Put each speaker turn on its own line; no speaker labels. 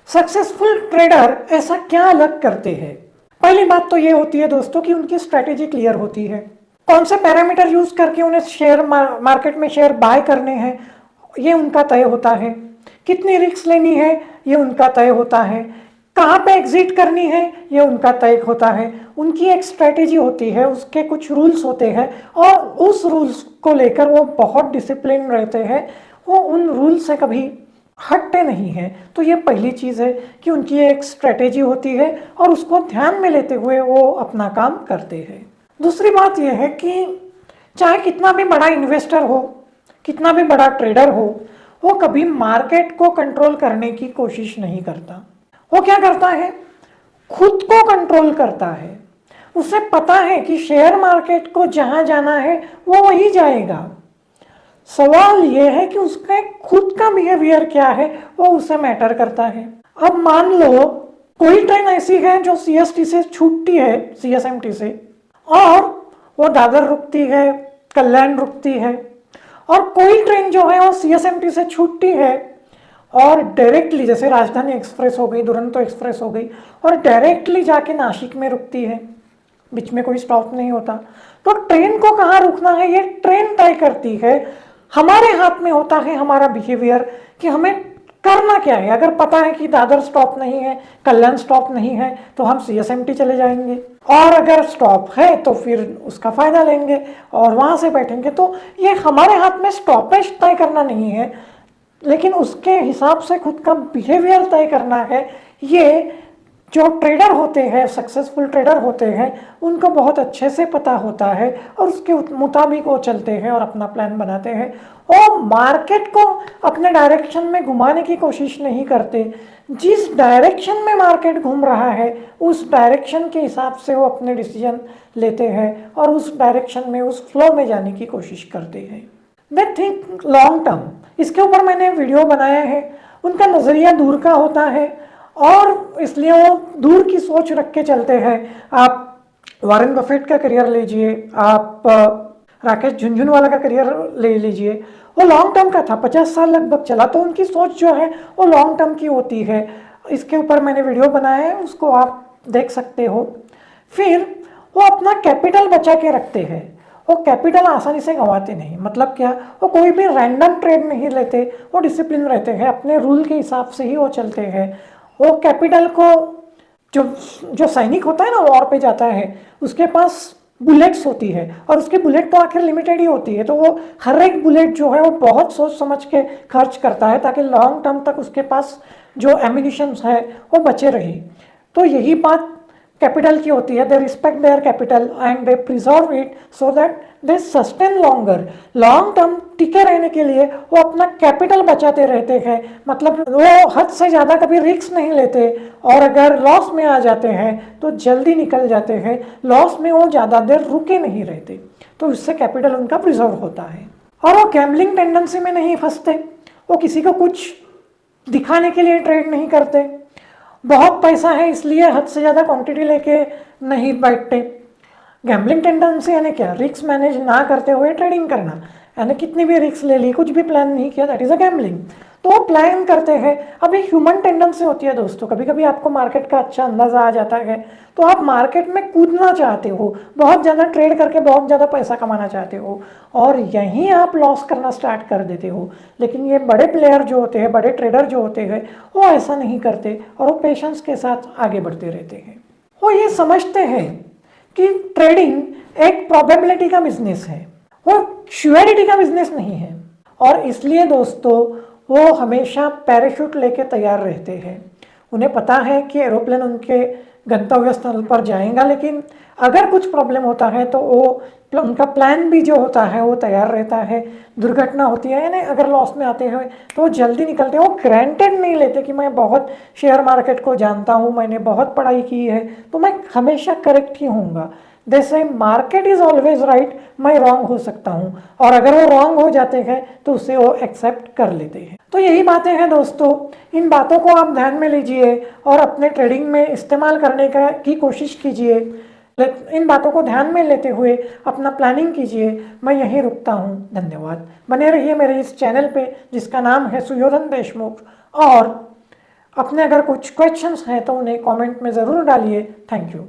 Successful trader ऐसा क्या अलग करते हैं? पहली बात तो ये होती है दोस्तों कि उनकी स्ट्रेटेजी क्लियर होती है। कौन से पैरामीटर यूज करके उन्हें शेयर मार्केट में शेयर बाय करने हैं ये उनका तय होता है। कितनी रिस्क लेनी है ये उनका तय होता है। कहाँ पे एग्जिट करनी है ये उनका तय होता है। उनकी एक स्ट्रेटेजी होती है, उसके कुछ रूल्स होते हैं और उस रूल्स को लेकर वो बहुत डिसिप्लिन रहते हैं। वो उन रूल से कभी हटते नहीं हैं। तो ये पहली चीज़ है कि उनकी एक स्ट्रेटेजी होती है और उसको ध्यान में लेते हुए वो अपना काम करते हैं। दूसरी बात यह है कि चाहे कितना भी बड़ा इन्वेस्टर हो, कितना भी बड़ा ट्रेडर हो, वो कभी मार्केट को कंट्रोल करने की कोशिश नहीं करता। वो क्या करता है? खुद को कंट्रोल करता है। उसे पता है कि शेयर मार्केट को जहां जाना है वो वहीं जाएगा। सवाल यह है कि उसका खुद का बिहेवियर क्या है, वो उसे मैटर करता है। अब मान लो कोई ट्रेन ऐसी है जो सीएसटी से छूटती है, सीएसएमटी से, और वो दादर रुकती है, कल्याण रुकती है, और कोई ट्रेन जो है वो सीएसएमटी से छूटती है और डायरेक्टली, जैसे राजधानी एक्सप्रेस हो गई, दुरंतो एक्सप्रेस हो गई, और डायरेक्टली जाके नासिक में रुकती है, बीच में कोई स्टॉप नहीं होता। तो ट्रेन को कहाँ रुकना है ये ट्रेन तय करती है। हमारे हाथ में होता है हमारा बिहेवियर कि हमें करना क्या है। अगर पता है कि दादर स्टॉप नहीं है, कल्याण स्टॉप नहीं है, तो हम सीएसएमटी चले जाएंगे, और अगर स्टॉप है तो फिर उसका फायदा लेंगे और वहां से बैठेंगे। तो ये हमारे हाथ में स्टॉपेज तय करना नहीं है, लेकिन उसके हिसाब से खुद का बिहेवियर तय करना है। ये जो ट्रेडर होते हैं, सक्सेसफुल ट्रेडर होते हैं, उनको बहुत अच्छे से पता होता है और उसके मुताबिक वो चलते हैं और अपना प्लान बनाते हैं। और मार्केट को अपने डायरेक्शन में घुमाने की कोशिश नहीं करते। जिस डायरेक्शन में मार्केट घूम रहा है उस डायरेक्शन के हिसाब से वो अपने डिसीजन लेते हैं और उस डायरेक्शन में, उस फ्लो में जाने की कोशिश करते हैं। They think long term. इसके ऊपर मैंने वीडियो बनाया है। उनका नज़रिया दूर का होता है और इसलिए वो दूर की सोच रख के चलते हैं। आप वॉरेन बफेट का करियर लीजिए, आप राकेश झुनझुनवाला का करियर ले लीजिए, वो लॉन्ग टर्म का था, 50 साल लगभग चला। तो उनकी सोच जो है वो लॉन्ग टर्म की होती है। इसके ऊपर मैंने वीडियो बनाया है, उसको आप देख सकते हो। फिर वो अपना कैपिटल बचा के रखते हैं। वो कैपिटल आसानी से गंवाते नहीं। मतलब क्या? वो कोई भी रैंडम ट्रेड नहीं लेते, वो डिसिप्लिन रहते हैं, अपने रूल के हिसाब से ही वो चलते हैं। वो कैपिटल को, जो सैनिक होता है ना, वॉर पे जाता है, उसके पास बुलेट्स होती है और उसकी बुलेट तो आखिर लिमिटेड ही होती है। तो वो हर एक बुलेट जो है वो बहुत सोच समझ के खर्च करता है ताकि लॉन्ग टर्म तक उसके पास जो एम्यूनिशंस है वो बचे रहे। तो यही बात कैपिटल की होती है। They respect their capital and they preserve it so that they sustain longer. Long term टिके रहने के लिए वो अपना कैपिटल बचाते रहते हैं। मतलब वो हद से ज़्यादा कभी रिस्क नहीं लेते और अगर लॉस में आ जाते हैं तो जल्दी निकल जाते हैं। लॉस में वो ज़्यादा देर रुके नहीं रहते, तो इससे कैपिटल उनका प्रिजर्व होता है। और वो गैम्बलिंग टेंडेंसी में नहीं फंसते। वो किसी को कुछ दिखाने के लिए ट्रेड नहीं करते। बहुत पैसा है इसलिए हद से ज़्यादा क्वांटिटी लेके नहीं बैठते। गैम्बलिंग टेंडेंसी यानी क्या? रिस्क मैनेज ना करते हुए ट्रेडिंग करना, यानी कितनी भी रिस्क ले ली, कुछ भी प्लान नहीं किया, दैट इज़ अ गैम्बलिंग। तो वो प्लान करते हैं। अब एक ह्यूमन टेंडेंसी होती है दोस्तों। कभी कभी आपको मार्केट का अच्छा अंदाज़ा आ जाता है तो आप मार्केट में कूदना चाहते हो, बहुत ज़्यादा ट्रेड करके बहुत ज़्यादा पैसा कमाना चाहते हो और यहीं आप लॉस करना स्टार्ट कर देते हो। लेकिन ये बड़े प्लेयर जो होते हैं, बड़े ट्रेडर जो होते हैं, वो ऐसा नहीं करते और वो पेशेंस के साथ आगे बढ़ते रहते हैं। वो ये समझते हैं कि ट्रेडिंग एक प्रोबेबिलिटी का बिजनेस है, वो श्योरिटी का बिजनेस नहीं है। और इसलिए दोस्तों वो हमेशा पैराशूट लेके तैयार रहते हैं। उन्हें पता है कि एरोप्लेन उनके गंतव्य स्थल पर जाएगा, लेकिन अगर कुछ प्रॉब्लम होता है तो वो उनका प्लान भी जो होता है वो तैयार रहता है। दुर्घटना होती है, यानी अगर लॉस में आते हैं तो वो जल्दी निकलते हैं। वो ग्रांटेड नहीं लेते कि मैं बहुत शेयर मार्केट को जानता हूँ, मैंने बहुत पढ़ाई की है तो मैं हमेशा करेक्ट ही होऊंगा। जैसे मार्केट इज़ ऑलवेज राइट, मैं रॉन्ग हो सकता हूँ, और अगर वो रॉन्ग हो जाते हैं तो उसे वो एक्सेप्ट कर लेते हैं। तो यही बातें हैं दोस्तों। इन बातों को आप ध्यान में लीजिए और अपने ट्रेडिंग में इस्तेमाल करने की कोशिश कीजिए। इन बातों को ध्यान में लेते हुए अपना प्लानिंग कीजिए। मैं यहीं रुकता हूँ। धन्यवाद। बने रहिए मेरे इस चैनल पे जिसका नाम है सुयोधन देशमुख, और अपने अगर कुछ क्वेश्चंस हैं तो उन्हें कमेंट में ज़रूर डालिए। Thank you.